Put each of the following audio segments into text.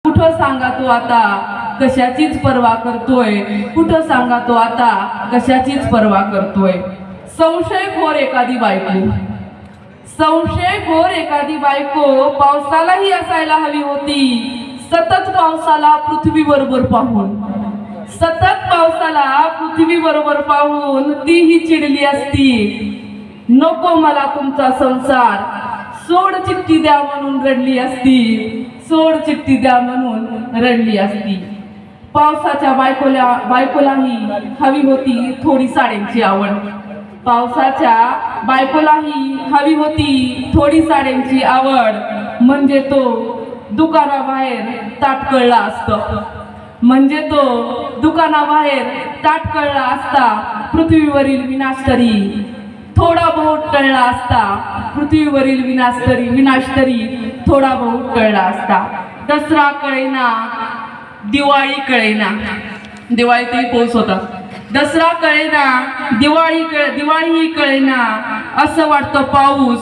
कुठं सांगा तो आता कशाचीच पर्वा करतोय, कुठं सांगा तो आता कशाचीच पर्वा करतोय। संशयखोर एखादी बायको, संशयखोर एखादी बायको पावसालाही असायला हवी होती। सतत पावसाला पृथ्वी बरोबर पाहून, सतत पावसाला पृथ्वी बरोबर पाहून तीही चिडली असती। नको मला तुमचा संसार, सोड चिठ्ठी द्या म्हणून रडली असती, सोड चिठ्ठी द्या म्हणून रडली असती। पावसाच्या बायकोलाही हवी होती थोडी साड्यांची आवड, पावसाच्या बायकोलाही हवी होती थोडी साड्यांची आवड। म्हणजे तो दुकानाबाहेर ताटकळला असतं, म्हणजे तो दुकानाबाहेर ताटकळला असता। पृथ्वीवरील विनाश तरी थोडा बहुत टळला असता, पृथ्वीवरील विनाश तरी थोडा बहुत टळला असता। दसरा कळेना, दिवाळी कळेना, दिवाळीतही पाऊस होता। दसरा कळेना, दिवाळीही कळेना, असं वाटतं पाऊस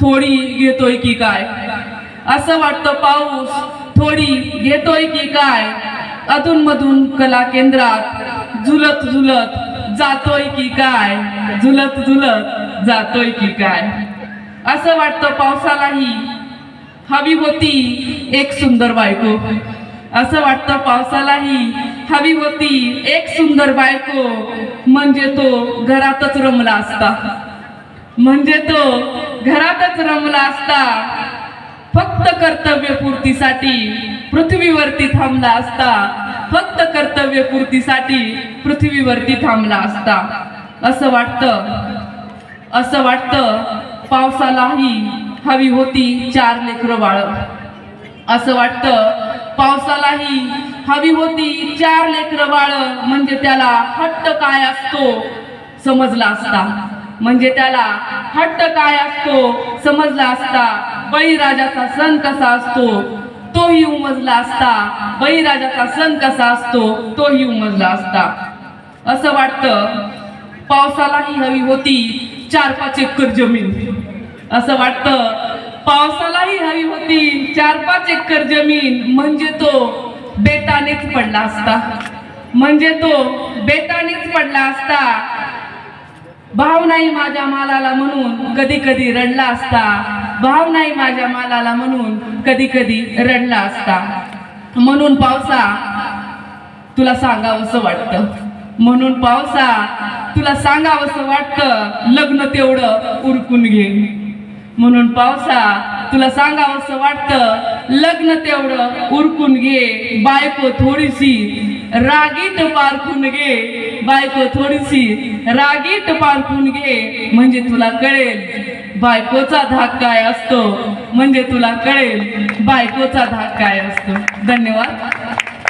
थोडी घेतोय की काय, असं वाटतं पाऊस थोडी घेतोय की काय। अधूनमधून कला केंद्रात झुलत झुलत जातोय की काय, झुलत झुलत जातोय की काय। असं वाटतं पावसालाही हवी होती एक सुंदर बायको, असं वाटतं पावसालाही हवी होती एक सुंदर बायको। म्हणजे तो घरातच रमला असता, म्हणजे तो घरातच रमला असता। फक्त कर्तव्यपूर्तीसाठी पृथ्वीवरती थांबला असता, फक्त कर्तव्यपूर्तीसाठी पृथ्वीवरती थांबला असता। असं वाटतं पावसालाही हवी होती 4 लेकरं बाळ, असं वाटतं पावसालाही हवी होती 4 लेकरं बाळ। म्हणजे त्याला हट्ट काय असतो समजला असता, म्हणजे त्याला हट्ट काय असतो समजला असता। बळीराजाचा सण कसा असतो तोही उमजला असता, बळीराजाचा सण कसा असतो तोही उमजला असता। असं वाटतं पावसालाही हवी होती 4-5 एकर जमीन, असं वाटतं पावसालाही हवी होती 4-5 एकर जमीन। म्हणजे तो बेतानेच पडला असता, म्हणजे तो बेतानेच पडला असता। भाव नाही माझ्या मालाला म्हणून कधी कधी रडला असता, भाव नाही माझ्या मालाला म्हणून कधी कधी रडला असता। म्हणून पावसा तुला सांगावंसं वाटतं, म्हणून पावसा तुला सांगावंसं वाटतं लग्न तेवढं उरकून घे। म्हणून पावसा तुला सांगावंसं वाटतं लग्न तेवढं उरकून घे। बायको थोडीशी रागीट पारखून घे, बायको थोडीशी रागीट पारखून घे। म्हणजे तुला कळेल बायकोचा धाक काय असतो, म्हणजे तुला कळेल बायकोचा धाक काय असतो। धन्यवाद।